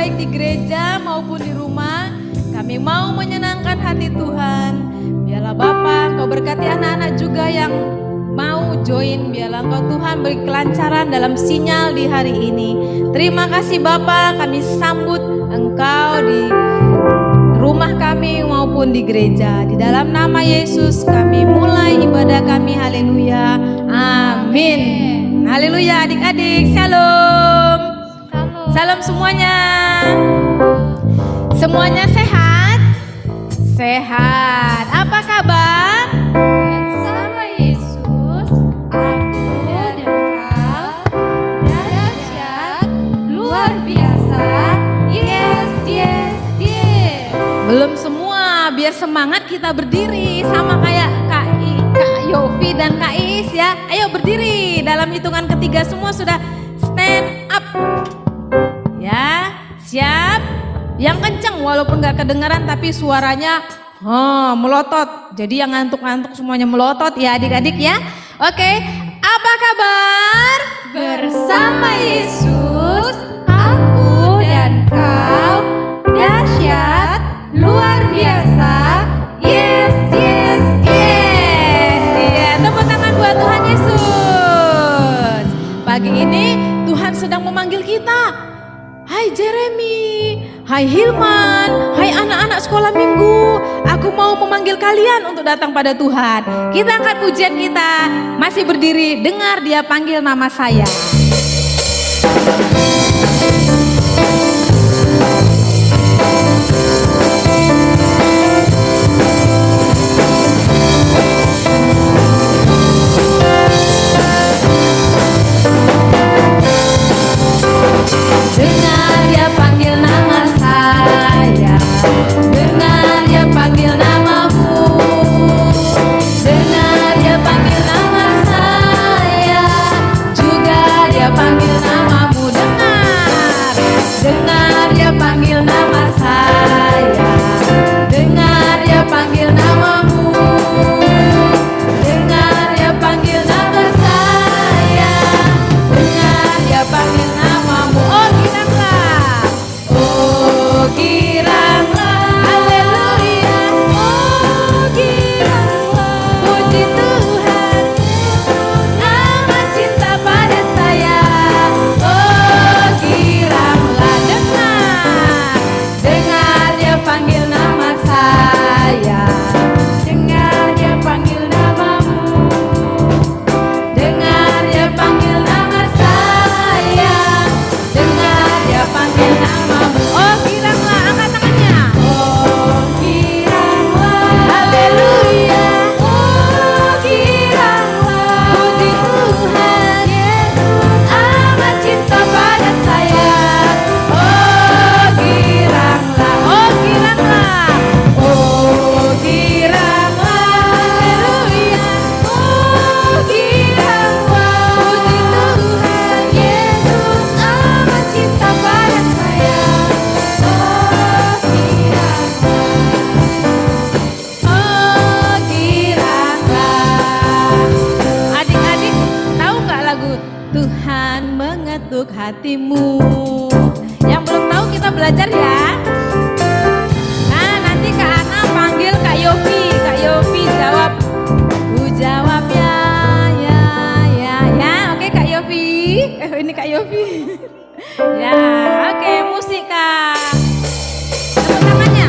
baik di gereja maupun di rumah. Kami mau menyenangkan hati Tuhan. Biarlah Bapa, Engkau berkati anak-anak juga yang mau join. Biarlah Engkau Tuhan beri kelancaran dalam sinyal di hari ini. Terima kasih Bapa, kami sambut Engkau di rumah kami maupun di gereja. Di dalam nama Yesus kami mulai ibadah kami. Haleluya. Amin. Haleluya adik-adik. Shalom. Salam semuanya. Semuanya sehat? Sehat. Apa kabar? Sama Yesus, aku dan Engkau dahsyat, luar biasa. Yes, yes, yes. Belum semua, biar semangat kita berdiri sama kayak Kak Yofi dan Kak Is ya. Ayo berdiri, dalam hitungan ketiga semua sudah stand up. Ya, siap? Yang kenceng walaupun gak kedengaran tapi suaranya melotot. Jadi yang ngantuk-ngantuk semuanya melotot ya adik-adik ya. Oke, apa kabar? Bersama Yesus, aku dan kau dahsyat, luar biasa. Yes, yes, yes. Iya, tepuk tangan buat Tuhan Yesus. Pagi ini Tuhan sedang memanggil kita. Hai Jeremy, hai Hilman, hai anak-anak sekolah minggu. Aku mau memanggil kalian untuk datang pada Tuhan. Kita angkat pujian kita, masih berdiri, dengar Dia panggil nama saya. Dengar Dia panggil nama saya, dengar Dia panggil namamu, dengar Dia panggil nama saya, juga Dia panggil namamu. Dengar Dia panggil nama saya, dengar Dia panggil namamu, dengar Dia panggil nama saya, dengar Dia panggil namamu. Oh giranglah, haleluya. Oh giranglah, puji Tuhan, amat cinta pada saya. Oh giranglah, dengar Dia panggil nama saya, dengar Dia panggil namamu, dengar Dia panggil nama saya, dengar Dia panggil namamu. Oh giranglah, angkat tangannya. Oh giranglah, haleluya. Oh giranglah, puji Tuhan, Yesus amat cinta pada saya. Oh giranglah, Oh giranglah. oh giranglah, haleluya. Oh giranglah, puji Tuhan, Yesus amat cinta pada saya. Oh giranglah. Adik-adik tahu nggak lagu Tuhan mengetuk hatimu? Yang belum tahu kita belajar ya. Nah nanti Kak Ana panggil Kak Yofi. Kak Yofi jawab. Ku jawab ya, ya, ya, ya. Oke Kak Yofi. Ini Kak Yofi. Ya, oke musik Kak. Tepuk tangannya.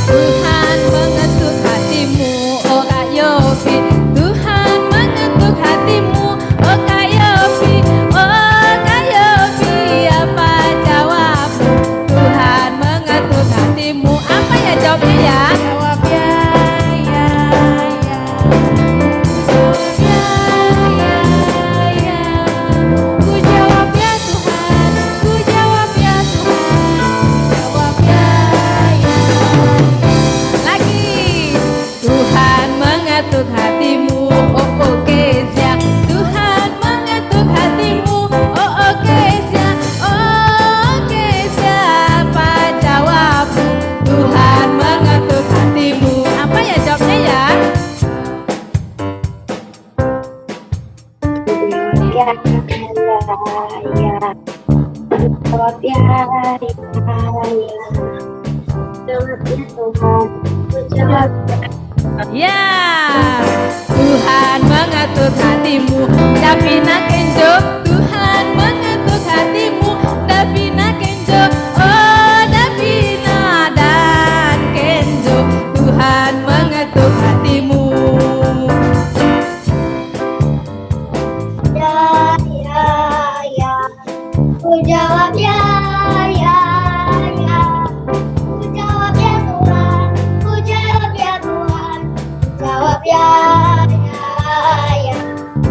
Tuhan mengetuk hatimu, oh Kak Yofi. Tuhan mengetuk ya ya, jawab ya ya, jawab ya Tuhan, ku jawab Ya, Tuhan mengetuk hatimu, Davina Kenzo. Tuhan mengetuk hatimu, Davina Kenzo. Oh, Davina dan Kenzo, Tuhan mengetuk hatimu. ya ya, ku jawab ya ya ya, ku jawab ya Tuhan, ku jawab ya Tuhan, ku jawab ya ya.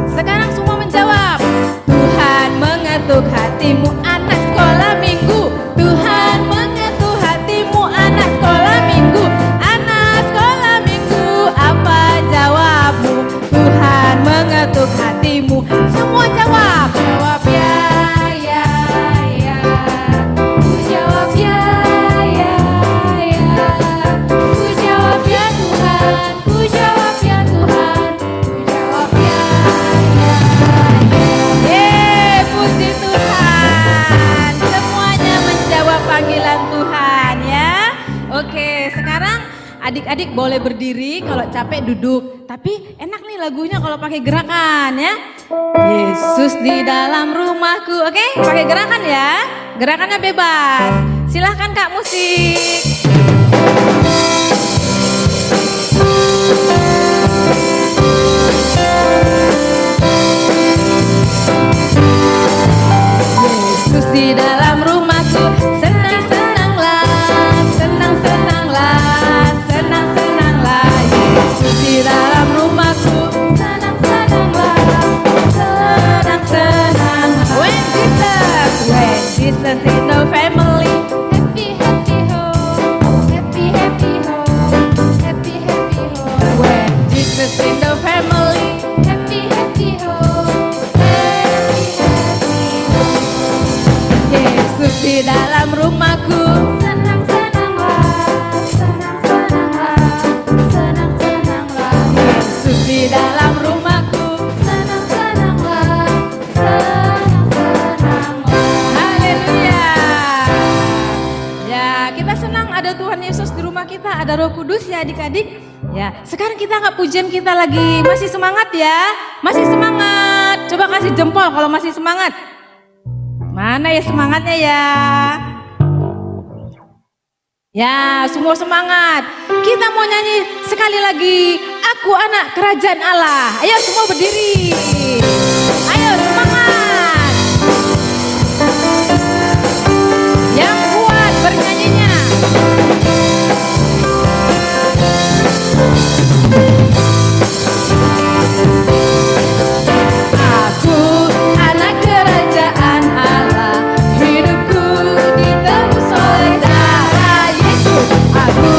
Sekarang semua menjawab. Tuhan mengetuk hatimu, anak sekolah minggu. Tuhan mengetuk hatimu, anak sekolah minggu. Anak sekolah minggu, apa jawabmu? Tuhan mengetuk hatimu. Semua jawab. Jawab ya, ya, ya. Ku jawab ya, ya, ya. Ku jawab ya Tuhan. Ku jawab ya Tuhan. Ku jawab ya, ya, ya. Puji Tuhan. Semuanya menjawab panggilan Tuhan ya. Oke, sekarang adik-adik boleh berdiri, kalau capek duduk. Tapi enak nih lagunya kalau pakai gerakan ya. Yesus di dalam rumahku. Oke, pakai gerakan ya. Gerakannya bebas. Silahkan Kak musik. Yesus di dalam rumahku, senang-senanglah, senang-senanglah, senang-senanglah. Yesus di dalam rumahku, senang-senanglah, senang-senanglah. When Jesus in the family, happy happy home, happy happy home, happy happy home. When Jesus in the family, happy happy home, happy happy home. Yesus di dalam rumahku, senang-senanglah, senang-senanglah, senang-senanglah. Yesus di dalam rumahku, senang-senanglah, senang-senanglah. Haleluya. Ya, kita senang ada Tuhan Yesus di rumah kita, ada Roh Kudus ya adik-adik. Ya, sekarang kita angkat pujian kita lagi. Masih semangat ya? Masih semangat. Coba kasih jempol kalau masih semangat. Mana ya semangatnya ya? Ya, semua semangat. Kita mau nyanyi sekali lagi. Aku anak kerajaan Allah. Ayo semua berdiri. Ayo semangat. Yang kuat bernyanyinya. Aku anak kerajaan Allah, hidupku ditebus oleh darah Yesus. Aku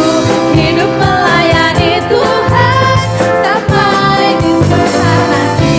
hidup melayani Tuhan sampai di surga nanti.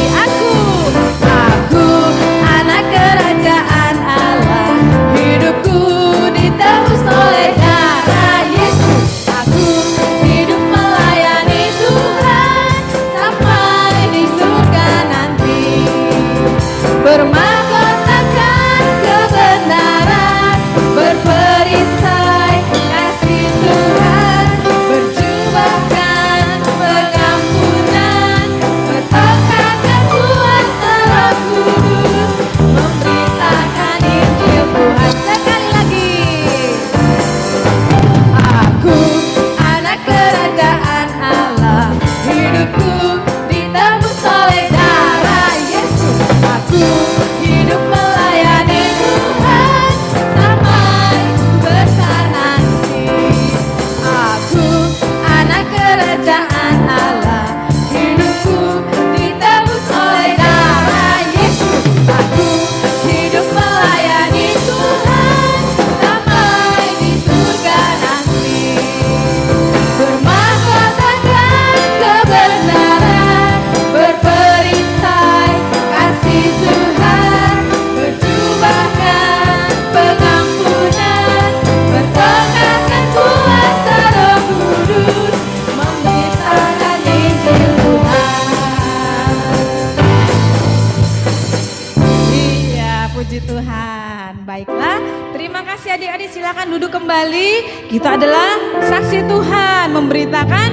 Puji Tuhan. Baiklah, terima kasih adik-adik, silakan duduk kembali. Kita adalah saksi Tuhan, memberitakan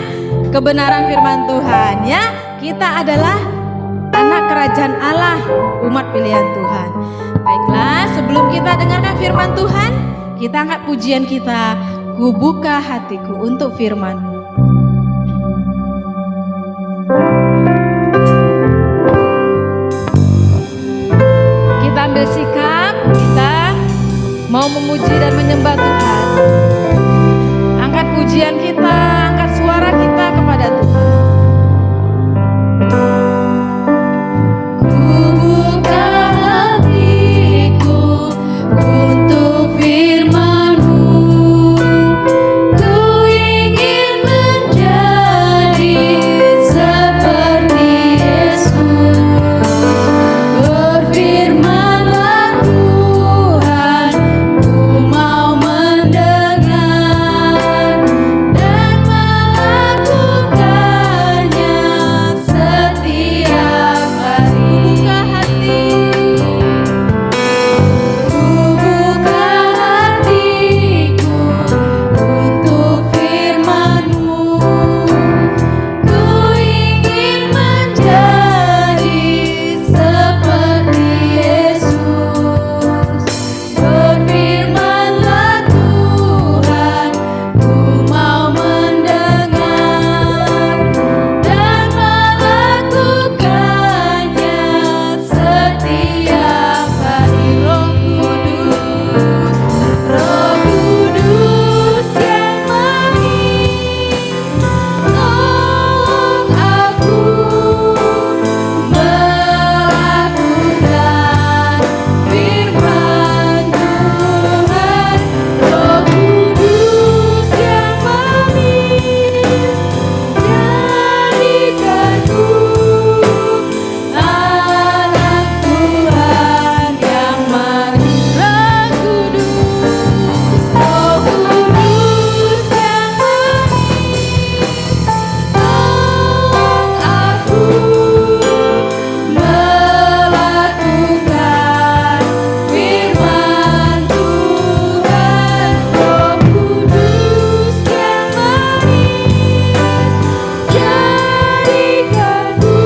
kebenaran firman Tuhan ya. Kita adalah anak kerajaan Allah, umat pilihan Tuhan. Baiklah, sebelum kita dengarkan firman Tuhan, kita angkat pujian kita. Ku buka hatiku untuk firman-Mu. Kita ambil sikap, kita mau memuji dan menyembah Tuhan. Angkat pujian kita, angkat suara kita kepada Tuhan. Ku buka hatiku untuk firman-Mu. Ku ingin menjadi seperti Yesus. Berfirman-Lah Tuhan, ku mau mendengar dan melakukannya setiap hari. Buka hati, ku buka hatiku untuk firman-Mu. Ku ingin menjadi seperti Yesus. Berfirman-Lah Tuhan, ku mau mendengar dan melakukannya setiap hari. Roh Kudus yang manis, tolong aku melakukan firman Tuhan. Roh Kudus yang manis, jadikanku anak Tuhan yang manis. Roh Kudus yang manis, tolong aku melakukan firman Tuhan. Roh Kudus yang manis, jadikanku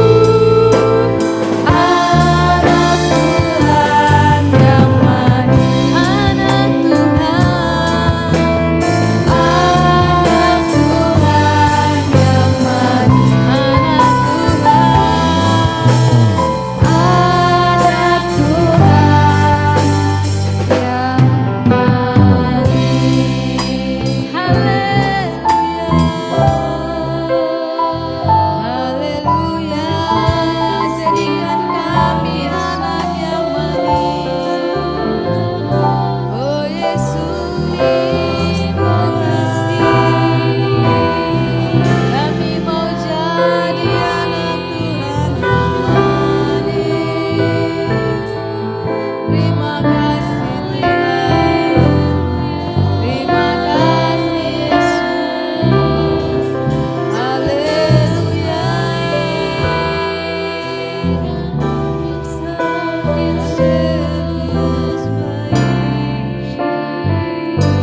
anak Tuhan yang manis. Anak Tuhan, anak Tuhan yang manis. Anak Tuhan, anak Tuhan yang manis. Haleluya, haleluya, jadikan kami anak yang manis. Oh Yesus, kami mau jadi anak Tuhan yang manis. Terima kasih Tuhan, terima kasih Yesus. Haleluya.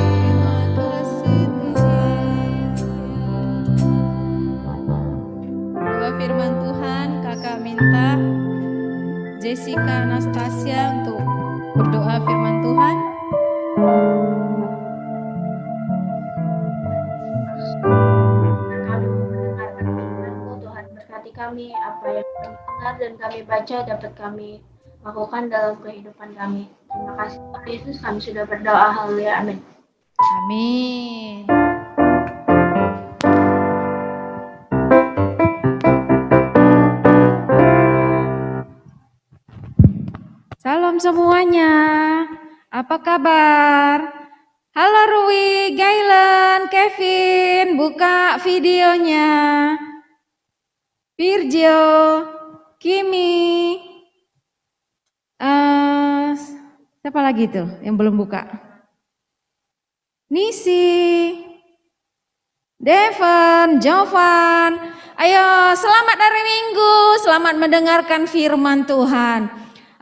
Terima kasih Tuhan. Doa firman Tuhan, kakak minta Jessica Anastasia untuk berdoa firman Tuhan. Kami mendengarkan firman-Mu, Tuhan berkati kami, apa yang kami dengar dan kami baca dapat kami lakukan dalam kehidupan kami. Terima kasih Tuhan Yesus, kami sudah berdoa. Haleluya, amin. Amin. Salam semuanya. Apa kabar? Halo Rui, Gailen, Kevin, buka videonya. Virgio, Kimi, siapa lagi tuh yang belum buka? Nisi, Devon, Jovan. Ayo, selamat hari Minggu, selamat mendengarkan firman Tuhan.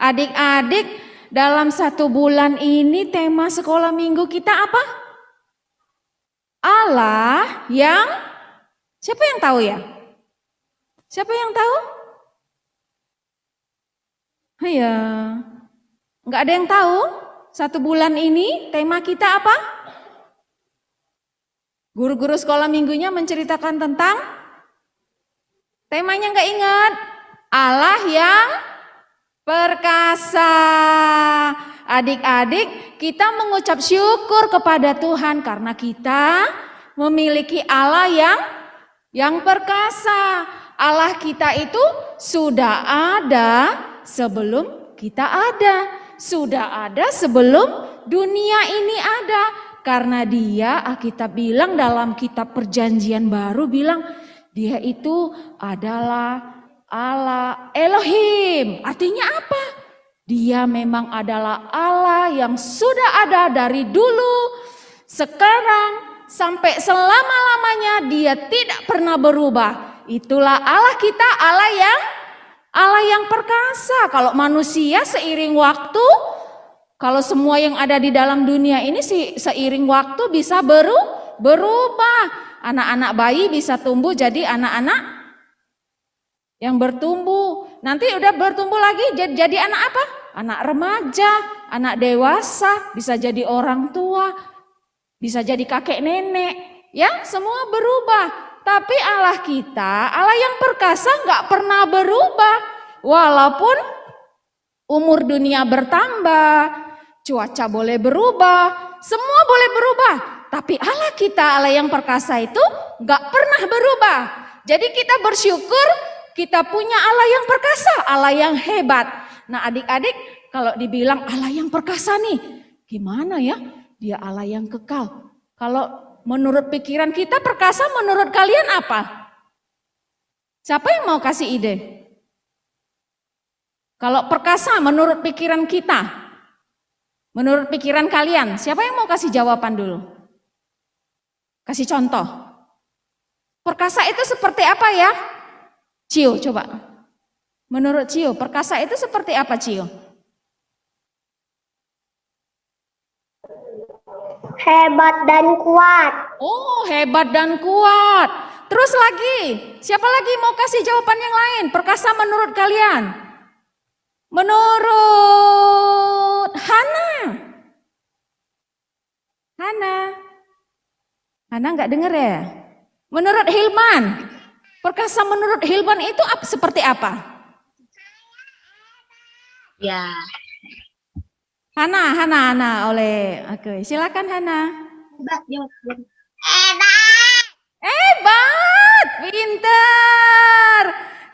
Adik-adik dalam 1 bulan ini tema sekolah minggu kita apa? Allah yang, siapa yang tahu ya? Siapa yang tahu? Ya, nggak ada yang tahu. 1 bulan ini tema kita apa? Guru-guru sekolah minggunya menceritakan tentang temanya nggak ingat? Allah yang perkasa. Adik-adik, kita mengucap syukur kepada Tuhan karena kita memiliki Allah yang perkasa. Allah kita itu sudah ada sebelum kita ada. Sudah ada sebelum dunia ini ada. Karena dia, Alkitab bilang dalam kitab Perjanjian Baru bilang dia itu adalah Allah Elohim. Artinya apa? Dia memang adalah Allah yang sudah ada dari dulu, sekarang, sampai selama-lamanya. Dia tidak pernah berubah. Itulah Allah kita, Allah yang perkasa. Kalau manusia seiring waktu, kalau semua yang ada di dalam dunia ini seiring waktu bisa berubah. Anak-anak bayi bisa tumbuh jadi anak-anak yang bertumbuh. Nanti udah bertumbuh lagi jadi anak apa? Anak remaja, anak dewasa, bisa jadi orang tua, bisa jadi kakek nenek. Ya, semua berubah. Tapi Allah kita, Allah yang perkasa nggak pernah berubah. Walaupun umur dunia bertambah, cuaca boleh berubah, semua boleh berubah. Tapi Allah kita, Allah yang perkasa itu nggak pernah berubah. Jadi kita bersyukur kita punya Allah yang perkasa, Allah yang hebat. Nah adik-adik kalau dibilang Allah yang perkasa nih, gimana ya? Dia Allah yang kekal. Kalau menurut pikiran kita perkasa, menurut kalian apa? Siapa yang mau kasih ide? Kalau perkasa menurut pikiran kita, menurut pikiran kalian, siapa yang mau kasih jawaban dulu? Kasih contoh. Perkasa itu seperti apa ya? Cio, coba. Menurut Cio, perkasa itu seperti apa Cio? Hebat dan kuat. Oh, hebat dan kuat. Terus lagi, siapa lagi mau kasih jawaban yang lain? Perkasa menurut kalian? Menurut Hana nggak dengar ya? Menurut Hilman, perkasa menurut Hilman itu seperti apa? Ya. Hana oleh oke, silakan Hana. Hebat, pintar.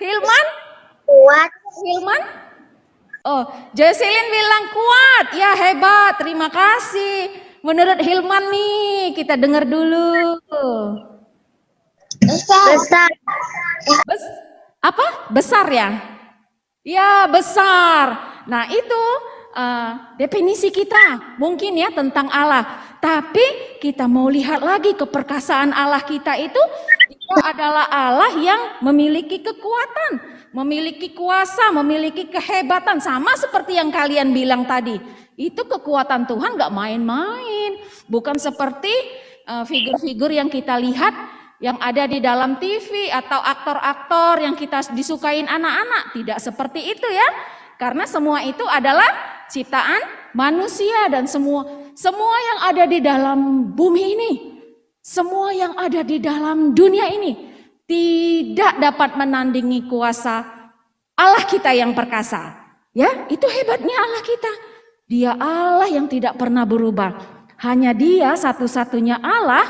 Hilman? Kuat. Hilman? Oh, Jocelyn bilang kuat. Ya hebat, terima kasih. Menurut Hilman nih, kita dengar dulu. Besar. Apa? Besar ya? Ya besar. Nah itu definisi kita mungkin ya tentang Allah. Tapi kita mau lihat lagi keperkasaan Allah kita itu. Dia adalah Allah yang memiliki kekuatan, memiliki kuasa, memiliki kehebatan. Sama seperti yang kalian bilang tadi. Itu kekuatan Tuhan gak main-main. Bukan seperti figur-figur yang kita lihat yang ada di dalam TV atau aktor-aktor yang kita disukain anak-anak. Tidak seperti itu ya. Karena semua itu adalah ciptaan manusia dan semua yang ada di dalam bumi ini. Semua yang ada di dalam dunia ini tidak dapat menandingi kuasa Allah kita yang perkasa. Ya, itu hebatnya Allah kita. Dia Allah yang tidak pernah berubah. Hanya Dia satu-satunya Allah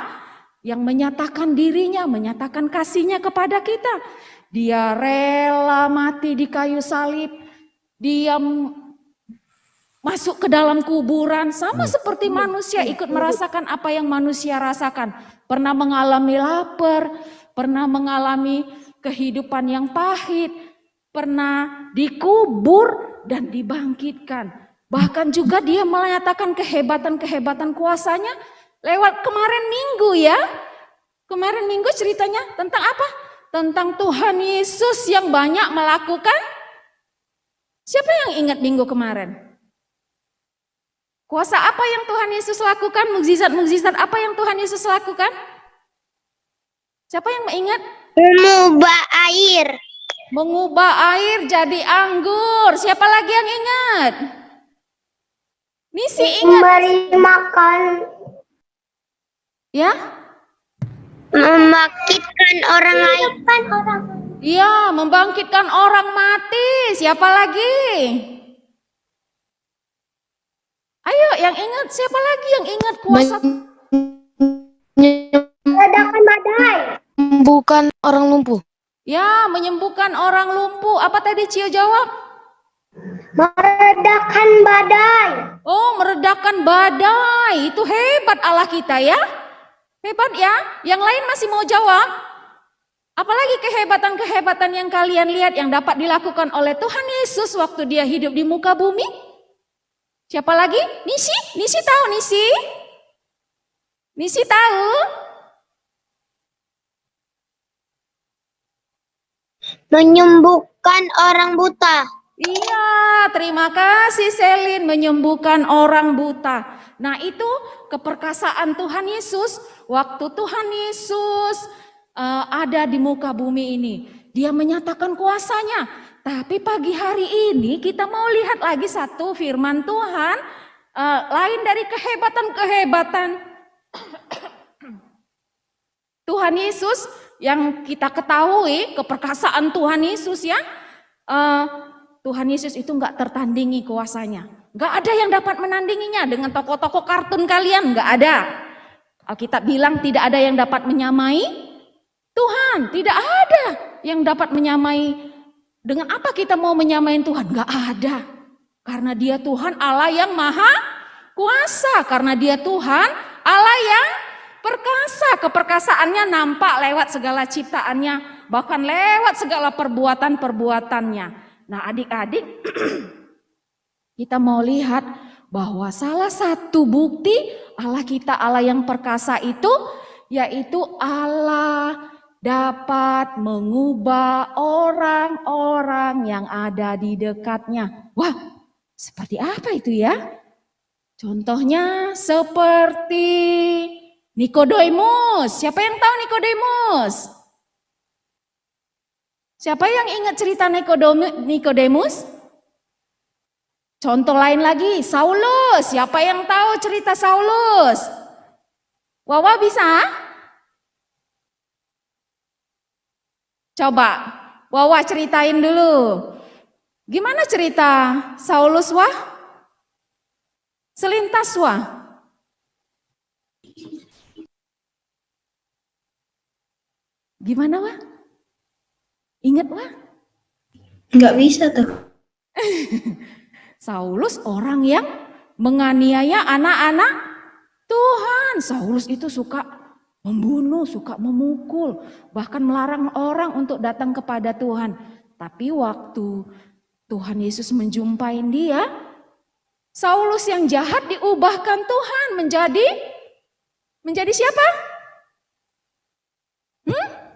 yang menyatakan dirinya, menyatakan kasihnya kepada kita. Dia rela mati di kayu salib. Dia masuk ke dalam kuburan sama seperti manusia, ikut merasakan apa yang manusia rasakan. Pernah mengalami lapar, pernah mengalami kehidupan yang pahit, pernah dikubur dan dibangkitkan. Bahkan juga dia menyatakan kehebatan-kehebatan kuasanya lewat kemarin minggu ya. Kemarin minggu ceritanya tentang apa? Tentang Tuhan Yesus yang banyak melakukan. Siapa yang ingat minggu kemarin? Kuasa apa yang Tuhan Yesus lakukan? Mukjizat-mukjizat apa yang Tuhan Yesus lakukan? Siapa yang ingat? Mengubah air. Mengubah air jadi anggur. Siapa lagi yang ingat? Nisi ingat? Memberi makan. Ya? Membangkitkan orang lain. Iya, membangkitkan orang mati. Siapa lagi? Ayo, yang ingat. Siapa lagi yang ingat kuasa? Meredakan badai. Bukan orang lumpuh. Ya, menyembuhkan orang lumpuh. Apa tadi Cio jawab? Meredakan badai. Oh, meredakan badai. Itu hebat Allah kita ya. Hebat ya. Yang lain masih mau jawab? Apalagi kehebatan-kehebatan yang kalian lihat yang dapat dilakukan oleh Tuhan Yesus waktu dia hidup di muka bumi? Siapa lagi? Nisi? Nisi tahu Nisi? Nisi tahu? Menyembuhkan orang buta. Iya, terima kasih Selin, menyembuhkan orang buta. Nah itu keperkasaan Tuhan Yesus waktu Tuhan Yesus ada di muka bumi ini. Dia menyatakan kuasanya. Tapi pagi hari ini kita mau lihat lagi satu firman Tuhan lain dari kehebatan-kehebatan Tuhan Yesus yang kita ketahui keperkasaan Tuhan Yesus ya. Tuhan Yesus itu nggak tertandingi kuasanya. Nggak ada yang dapat menandinginya dengan tokoh-tokoh kartun kalian, nggak ada. Alkitab bilang tidak ada yang dapat menyamai Tuhan, tidak ada yang dapat menyamai. Dengan apa kita mau menyamain Tuhan? Nggak ada. Karena dia Tuhan Allah yang maha kuasa. Karena dia Tuhan Allah yang perkasa. Keperkasaannya nampak lewat segala ciptaannya. Bahkan lewat segala perbuatan-perbuatannya. Nah adik-adik kita mau lihat bahwa salah satu bukti Allah kita Allah yang perkasa itu yaitu Allah dapat mengubah orang-orang yang ada di dekatnya. Wah, seperti apa itu ya? Contohnya seperti Nikodemus. Siapa yang tahu Nikodemus? Siapa yang ingat cerita Nikodemus? Contoh lain lagi, Saulus. Siapa yang tahu cerita Saulus? Wawa bisa? Coba, Wawa ceritain dulu. Gimana cerita Saulus wah? Selintas wah? Gimana wah? Ingat wah? Nggak bisa tuh. Saulus orang yang menganiaya anak-anak Tuhan. Saulus itu suka membunuh, suka memukul, bahkan melarang orang untuk datang kepada Tuhan. Tapi waktu Tuhan Yesus menjumpai dia, Saulus yang jahat diubahkan Tuhan menjadi siapa?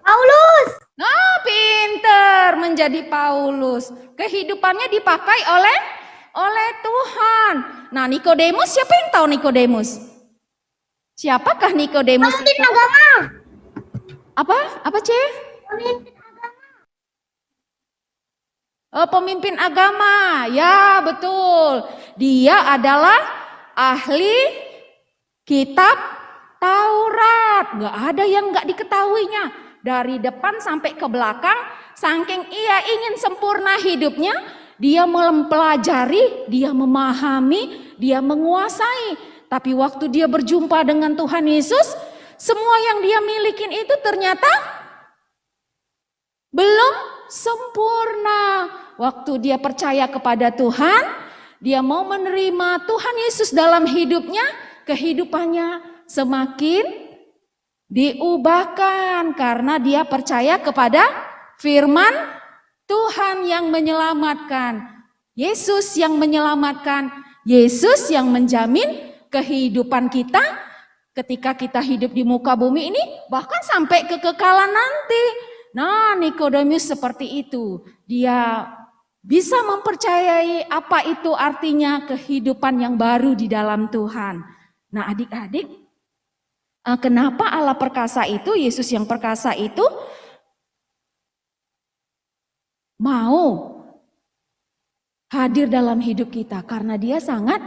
Paulus. Nah, pinter menjadi Paulus. Kehidupannya dipakai oleh Tuhan. Nah, Nikodemus, siapa yang tahu Nikodemus? Siapakah Nikodemus? Pemimpin agama. Apa C? Pemimpin agama. Oh, pemimpin agama. Ya, betul. Dia adalah ahli kitab Taurat. Gak ada yang gak diketahuinya. Dari depan sampai ke belakang, saking ia ingin sempurna hidupnya, dia mempelajari, dia memahami, dia menguasai. Tapi waktu dia berjumpa dengan Tuhan Yesus, semua yang dia milikin itu ternyata belum sempurna. Waktu dia percaya kepada Tuhan, dia mau menerima Tuhan Yesus dalam hidupnya, kehidupannya semakin diubahkan karena dia percaya kepada firman Tuhan yang menyelamatkan. Yesus yang menyelamatkan, Yesus yang menjamin kehidupan kita ketika kita hidup di muka bumi ini bahkan sampai kekekalan nanti. Nah, Nikodemus seperti itu. Dia bisa mempercayai apa itu artinya kehidupan yang baru di dalam Tuhan. Nah adik-adik, kenapa Allah perkasa itu, Yesus yang perkasa itu mau hadir dalam hidup kita? Karena dia sangat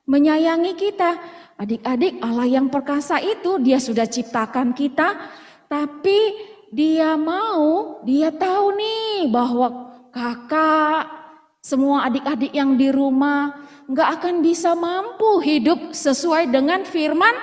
menyayangi kita. Adik-adik, Allah yang perkasa itu dia sudah ciptakan kita, tapi dia tahu nih bahwa kakak, semua adik-adik yang di rumah nggak akan bisa mampu hidup sesuai dengan firman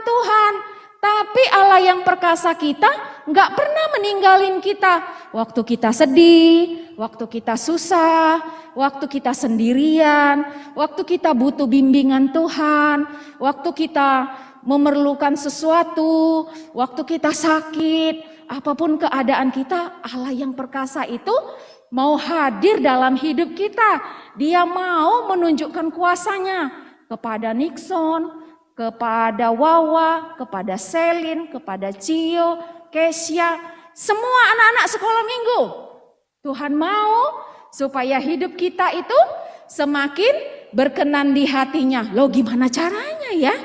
Tuhan. Tapi Allah yang perkasa kita nggak pernah meninggalin kita. Waktu kita sedih, waktu kita susah, waktu kita sendirian, waktu kita butuh bimbingan Tuhan, waktu kita memerlukan sesuatu, waktu kita sakit, apapun keadaan kita, Allah yang perkasa itu mau hadir dalam hidup kita. Dia mau menunjukkan kuasanya kepada Nixon, kepada Wawa, kepada Selin, kepada Cio, Kesia, semua anak-anak sekolah minggu. Tuhan mau supaya hidup kita itu semakin berkenan di hatinya. Loh gimana caranya ya?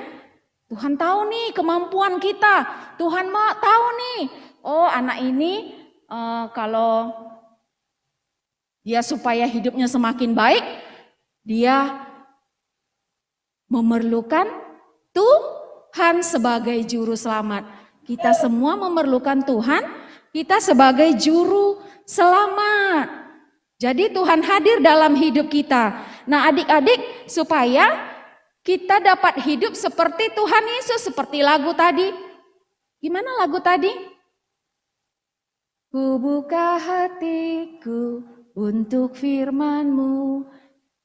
Tuhan tahu nih kemampuan kita. Tuhan mau tahu nih, oh anak ini kalau dia supaya hidupnya semakin baik, dia memerlukan Tuhan sebagai juru selamat. Kita semua memerlukan Tuhan, kita sebagai juru selamat. Jadi Tuhan hadir dalam hidup kita. Nah adik-adik, supaya kita dapat hidup seperti Tuhan Yesus, seperti lagu tadi. Gimana lagu tadi? Ku buka hatiku untuk firman-Mu,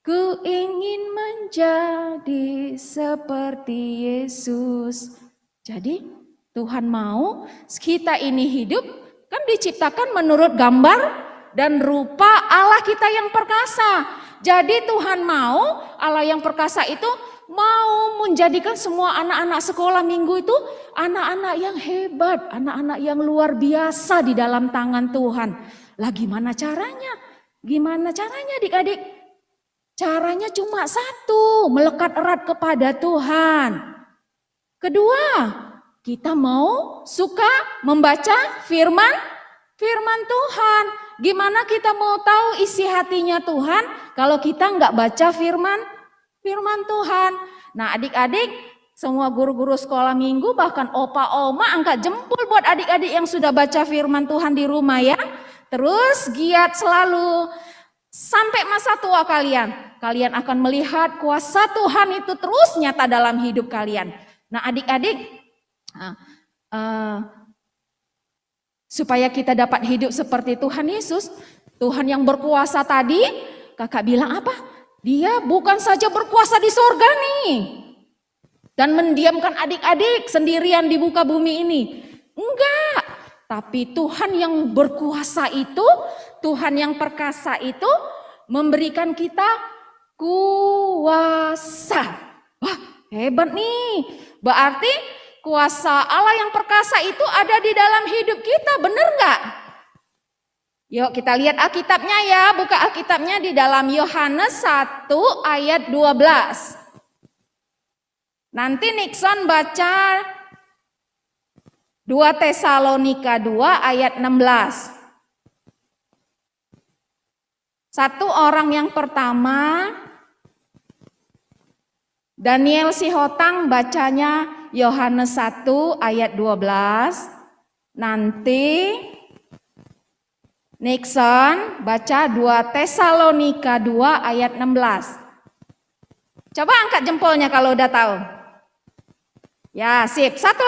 ku ingin menjadi seperti Yesus. Jadi Tuhan mau kita ini hidup, kan diciptakan menurut gambar dan rupa Allah kita yang perkasa. Jadi Tuhan mau Allah yang perkasa itu mau menjadikan semua anak-anak sekolah minggu itu anak-anak yang hebat, anak-anak yang luar biasa di dalam tangan Tuhan. Lah gimana caranya? Gimana caranya adik-adik? Caranya cuma satu, melekat erat kepada Tuhan. Kedua, kita mau suka membaca firman Tuhan. Gimana kita mau tahu isi hatinya Tuhan kalau kita nggak baca firman Tuhan. Nah adik-adik, semua guru-guru sekolah minggu, bahkan opa oma angkat jempol buat adik-adik yang sudah baca firman Tuhan di rumah ya. Terus giat selalu sampai masa tua kalian akan melihat kuasa Tuhan itu terus nyata dalam hidup kalian. Nah adik-adik, supaya kita dapat hidup seperti Tuhan Yesus, Tuhan yang berkuasa tadi, kakak bilang apa? Dia bukan saja berkuasa di sorga nih dan mendiamkan adik-adik sendirian di muka bumi ini. Enggak, tapi Tuhan yang berkuasa itu, Tuhan yang perkasa itu memberikan kita kuasa. Wah, hebat nih. Berarti kuasa Allah yang perkasa itu ada di dalam hidup kita, benar enggak? Yuk kita lihat Alkitabnya ya, buka Alkitabnya di dalam Yohanes 1 ayat 12. Nanti Nixon baca 2 Tesalonika 2 ayat 16. Satu orang yang pertama, Daniel Sihotang bacanya Yohanes 1 ayat 12. Nanti Nixon baca 2 Tesalonika 2 ayat 16. Coba angkat jempolnya kalau udah tahu. Ya, sip. Satu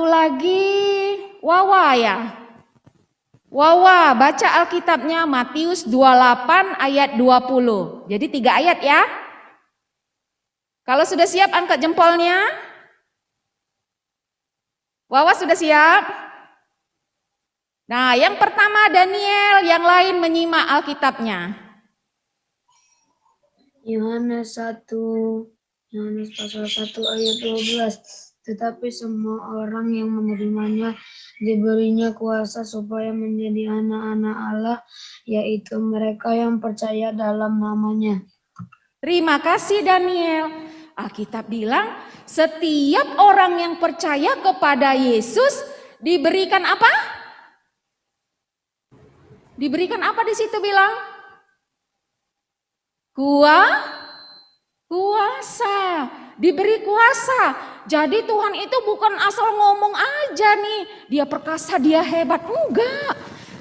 lagi Wawa ya. Wawa, baca Alkitabnya Matius 28 ayat 20. Jadi 3 ayat ya. Kalau sudah siap angkat jempolnya. Wawa sudah siap? Nah, yang pertama Daniel, yang lain menyimak Alkitabnya. Yohanes pasal 1 ayat 12. tetapi semua orang yang menerimanya diberinya kuasa supaya menjadi anak-anak Allah, yaitu mereka yang percaya dalam namanya. Terima kasih Daniel. Alkitab bilang setiap orang yang percaya kepada Yesus diberikan apa? Diberikan apa di situ bilang? Kuasa. Diberi kuasa. Jadi Tuhan itu bukan asal ngomong aja nih, dia perkasa, dia hebat.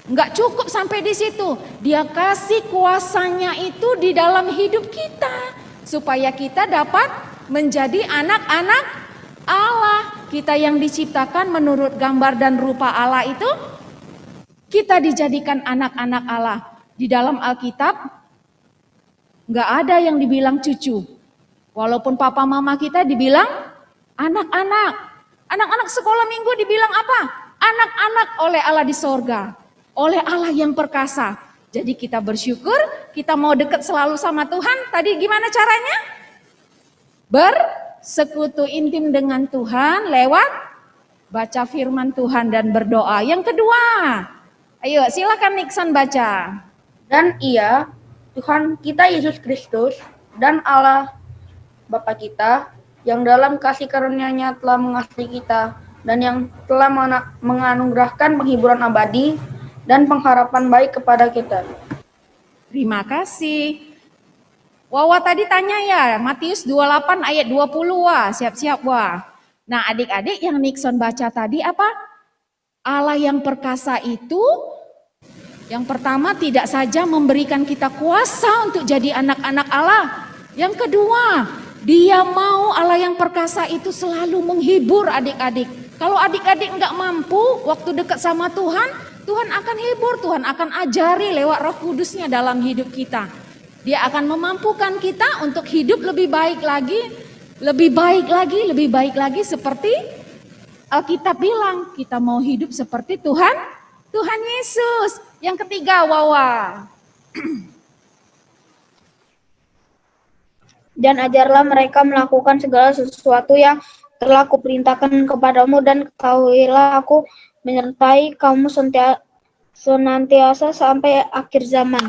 Enggak cukup sampai di situ. Dia kasih kuasanya itu di dalam hidup kita supaya kita dapat menjadi anak-anak Allah. Kita yang diciptakan menurut gambar dan rupa Allah itu, kita dijadikan anak-anak Allah. Di dalam Alkitab enggak ada yang dibilang cucu. Walaupun papa mama kita dibilang anak-anak. Anak-anak sekolah minggu dibilang apa? Anak-anak oleh Allah di sorga. Oleh Allah yang perkasa. Jadi kita bersyukur, kita mau dekat selalu sama Tuhan. Tadi gimana caranya? Bersekutu intim dengan Tuhan lewat baca firman Tuhan dan berdoa. Yang kedua, ayo silakan Nixon baca. Dan Ia, Tuhan kita Yesus Kristus dan Allah Bapa kita yang dalam kasih karunia-Nya telah mengasihi kita dan yang telah menganugerahkan penghiburan abadi dan pengharapan baik kepada kita. Terima kasih. Wawa tadi tanya ya, Matius 28 ayat 20 wah, siap-siap wah. Nah adik-adik yang Nixon baca tadi apa? Allah yang perkasa itu yang pertama tidak saja memberikan kita kuasa untuk jadi anak-anak Allah. Yang kedua, Dia mau Allah yang perkasa itu selalu menghibur adik-adik. Kalau adik-adik enggak mampu waktu dekat sama Tuhan, Tuhan akan hibur, Tuhan akan ajari lewat Roh Kudus-Nya dalam hidup kita. Dia akan memampukan kita untuk hidup lebih baik lagi, lebih baik lagi seperti Alkitab bilang, kita mau hidup seperti Tuhan Yesus. Yang ketiga, Wawa. Dan ajarlah mereka melakukan segala sesuatu yang telah kuperintahkan kepadamu, dan ketahuilah aku menyertai kamu senantiasa sampai akhir zaman.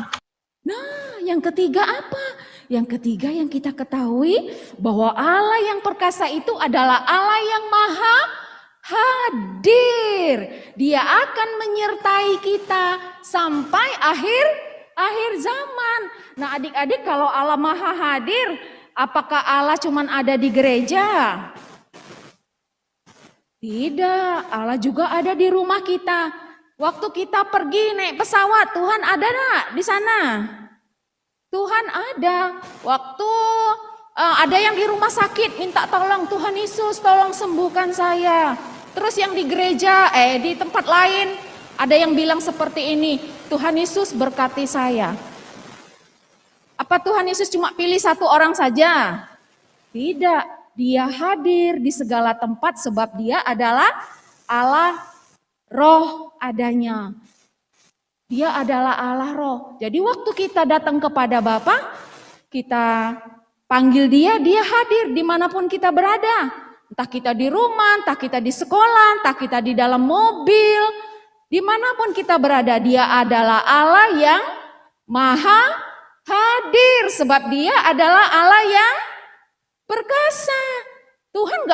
Nah, yang ketiga apa? Yang ketiga yang kita ketahui bahwa Allah yang perkasa itu adalah Allah yang maha hadir. Dia akan menyertai kita sampai akhir zaman. Nah, adik-adik kalau Allah maha hadir, apakah Allah cuma ada di gereja? Tidak, Allah juga ada di rumah kita. Waktu kita pergi naik pesawat, Tuhan ada enggak di sana? Tuhan ada. Waktu ada yang di rumah sakit minta tolong, Tuhan Yesus tolong sembuhkan saya. Terus yang di gereja, di tempat lain ada yang bilang seperti ini, Tuhan Yesus berkati saya. Apa Tuhan Yesus cuma pilih satu orang saja? Tidak, Dia hadir di segala tempat sebab Dia adalah Allah Roh adanya. Dia adalah Allah Roh. Jadi waktu kita datang kepada Bapa, kita panggil Dia, Dia hadir dimanapun kita berada. Entah kita di rumah, entah kita di sekolah, entah kita di dalam mobil. Dimanapun kita berada, Dia adalah Allah yang maha hadir. Sebab Dia adalah Allah yang perkasa. Tuhan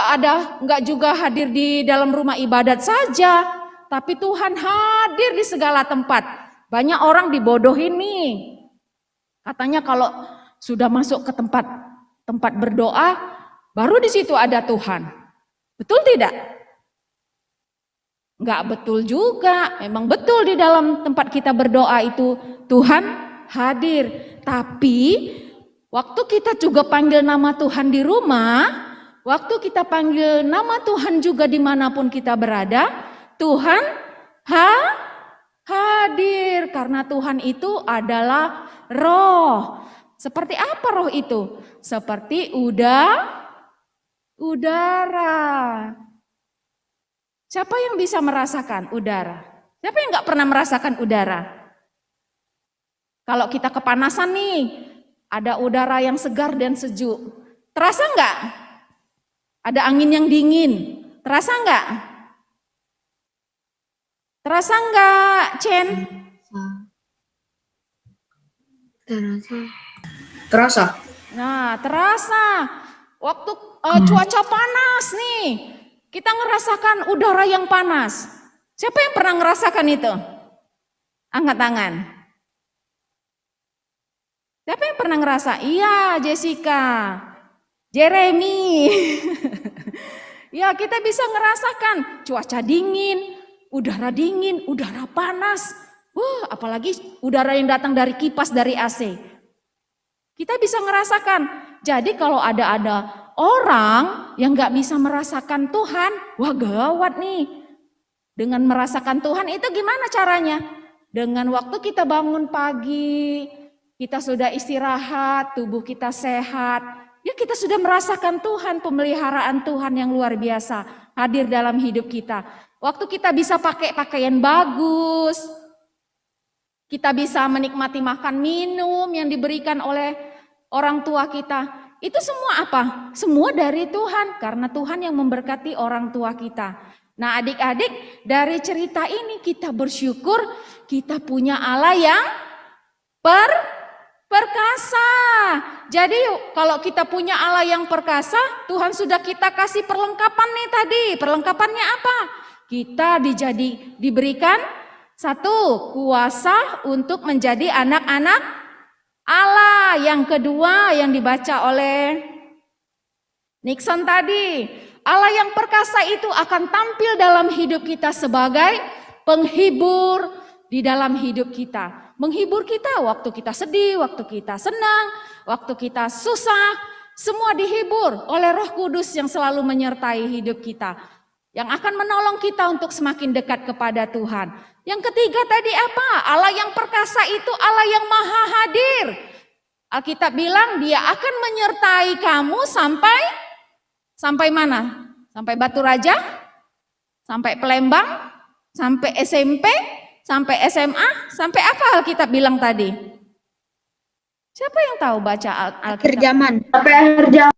enggak juga hadir di dalam rumah ibadat saja. Tapi Tuhan hadir di segala tempat. Banyak orang dibodohin nih. Katanya kalau sudah masuk ke tempat berdoa, baru di situ ada Tuhan. Betul tidak? Enggak betul juga. Memang betul di dalam tempat kita berdoa itu Tuhan hadir. Tapi waktu kita juga panggil nama Tuhan di rumah, waktu kita panggil nama Tuhan juga dimanapun kita berada, Tuhan hadir. Karena Tuhan itu adalah roh. Seperti apa roh itu? Seperti udara. Siapa yang bisa merasakan udara? Siapa yang enggak pernah merasakan udara? Kalau kita kepanasan nih, ada udara yang segar dan sejuk. Terasa enggak? Ada angin yang dingin. Terasa enggak? Terasa enggak, Chen? Terasa. Nah, terasa. Waktu cuaca panas nih, kita ngerasakan udara yang panas. Siapa yang pernah ngerasakan itu? Angkat tangan. Siapa yang pernah ngerasa? Iya, Jessica, Jeremy. Ya, kita bisa ngerasakan cuaca dingin, udara panas. Wah, apalagi udara yang datang dari kipas dari AC. Kita bisa ngerasakan. Jadi kalau ada orang yang nggak bisa merasakan Tuhan, wah gawat nih. Dengan merasakan Tuhan itu gimana caranya? Dengan waktu kita bangun pagi, kita sudah istirahat, tubuh kita sehat, ya kita sudah merasakan Tuhan, pemeliharaan Tuhan yang luar biasa hadir dalam hidup kita. Waktu kita bisa pakai pakaian bagus, kita bisa menikmati makan minum yang diberikan oleh orang tua kita. Itu semua apa? Semua dari Tuhan, karena Tuhan yang memberkati orang tua kita. Nah adik-adik, dari cerita ini kita bersyukur kita punya Allah yang perkasa. Jadi kalau kita punya Allah yang perkasa, Tuhan sudah kita kasih perlengkapan nih tadi. Perlengkapannya apa? Kita diberikan satu, kuasa untuk menjadi anak-anak Allah. Yang kedua yang dibaca oleh Nixon tadi, Allah yang perkasa itu akan tampil dalam hidup kita sebagai penghibur di dalam hidup kita. Menghibur kita waktu kita sedih, waktu kita senang, waktu kita susah. Semua dihibur oleh Roh Kudus yang selalu menyertai hidup kita. Yang akan menolong kita untuk semakin dekat kepada Tuhan. Yang ketiga tadi apa? Allah yang perkasa itu Allah yang maha hadir. Alkitab bilang dia akan menyertai kamu sampai mana? Sampai Batu Raja? Sampai Palembang? Sampai SMP? Sampai SMA? Sampai apa Alkitab bilang tadi? Siapa yang tahu baca Alkitab? Akhir zaman. Sampai akhir zaman.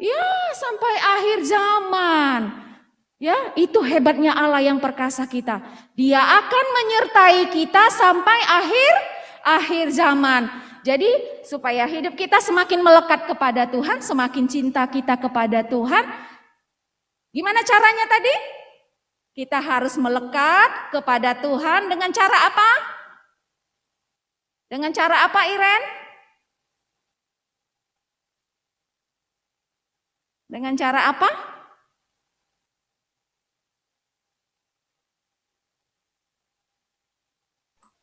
Ya, sampai akhir zaman. Ya, itu hebatnya Allah yang perkasa kita. Dia akan menyertai kita sampai akhir zaman. Jadi supaya hidup kita semakin melekat kepada Tuhan, semakin cinta kita kepada Tuhan. Gimana caranya tadi? Kita harus melekat kepada Tuhan dengan cara apa? Dengan cara apa, Iren? Dengan cara apa?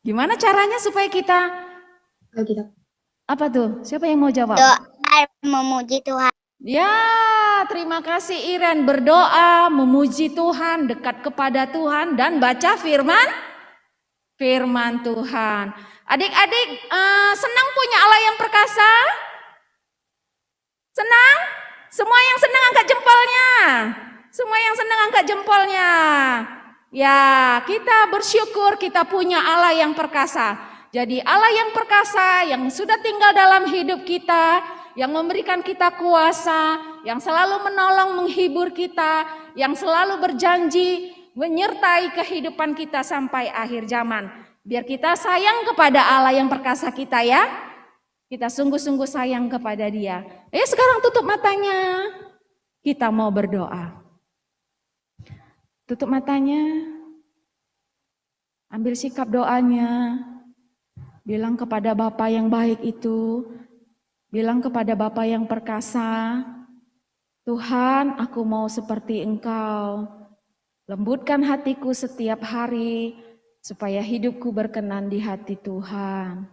Gimana caranya supaya kita apa tuh? Siapa yang mau jawab? Doa memuji Tuhan. Ya, terima kasih Iren. Berdoa, memuji Tuhan, dekat kepada Tuhan dan baca firman Tuhan. Adik-adik senang punya Allah yang perkasa? Senang? Semua yang senang angkat jempolnya. Semua yang senang angkat jempolnya. Ya, kita bersyukur kita punya Allah yang perkasa. Jadi Allah yang perkasa yang sudah tinggal dalam hidup kita, yang memberikan kita kuasa, yang selalu menolong menghibur kita, yang selalu berjanji menyertai kehidupan kita sampai akhir zaman. Biar kita sayang kepada Allah yang perkasa kita ya. Kita sungguh-sungguh sayang kepada Dia. Sekarang tutup matanya. Kita mau berdoa. Tutup matanya. Ambil sikap doanya. Bilang kepada Bapa yang baik itu. Bilang kepada Bapa yang perkasa. Tuhan, aku mau seperti Engkau. Lembutkan hatiku setiap hari. Supaya hidupku berkenan di hati Tuhan.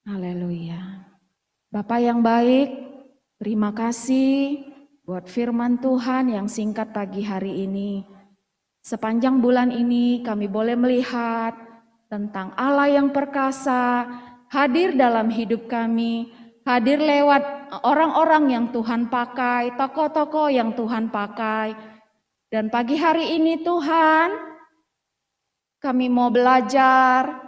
Haleluya. Bapa yang baik, terima kasih buat firman Tuhan yang singkat pagi hari ini. Sepanjang bulan ini kami boleh melihat tentang Allah yang perkasa hadir dalam hidup kami, hadir lewat orang-orang yang Tuhan pakai, tokoh-tokoh yang Tuhan pakai. Dan pagi hari ini Tuhan, kami mau belajar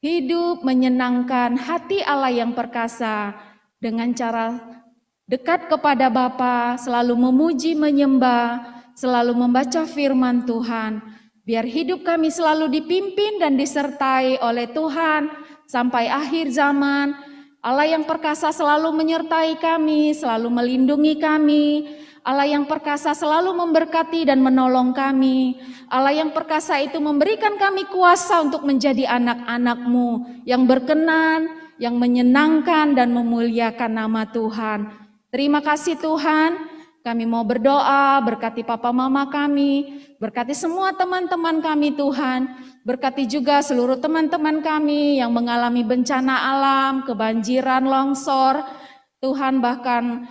hidup menyenangkan hati Allah yang perkasa dengan cara dekat kepada Bapa, selalu memuji, menyembah, selalu membaca firman Tuhan. Biar hidup kami selalu dipimpin dan disertai oleh Tuhan sampai akhir zaman. Allah yang perkasa selalu menyertai kami, selalu melindungi kami. Allah yang perkasa selalu memberkati dan menolong kami. Allah yang perkasa itu memberikan kami kuasa untuk menjadi anak-anak-Mu yang berkenan, yang menyenangkan dan memuliakan nama Tuhan. Terima kasih Tuhan. Kami mau berdoa, berkati papa mama kami, berkati semua teman-teman kami Tuhan. Berkati juga seluruh teman-teman kami yang mengalami bencana alam, kebanjiran, longsor. Tuhan bahkan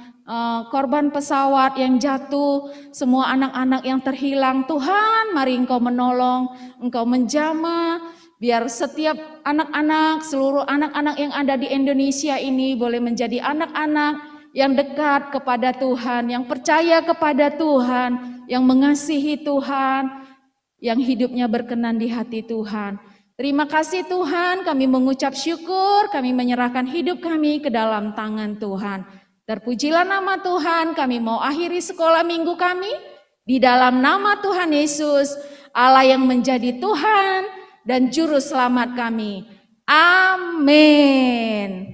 korban pesawat yang jatuh, semua anak-anak yang terhilang. Tuhan, mari Engkau menolong, Engkau menjamah, biar setiap anak-anak, seluruh anak-anak yang ada di Indonesia ini boleh menjadi anak-anak yang dekat kepada Tuhan, yang percaya kepada Tuhan, yang mengasihi Tuhan, yang hidupnya berkenan di hati Tuhan. Terima kasih Tuhan, kami mengucap syukur, kami menyerahkan hidup kami ke dalam tangan Tuhan. Terpujilah nama Tuhan, kami mau akhiri sekolah minggu kami di dalam nama Tuhan Yesus, Allah yang menjadi Tuhan dan Juru Selamat kami. Amin.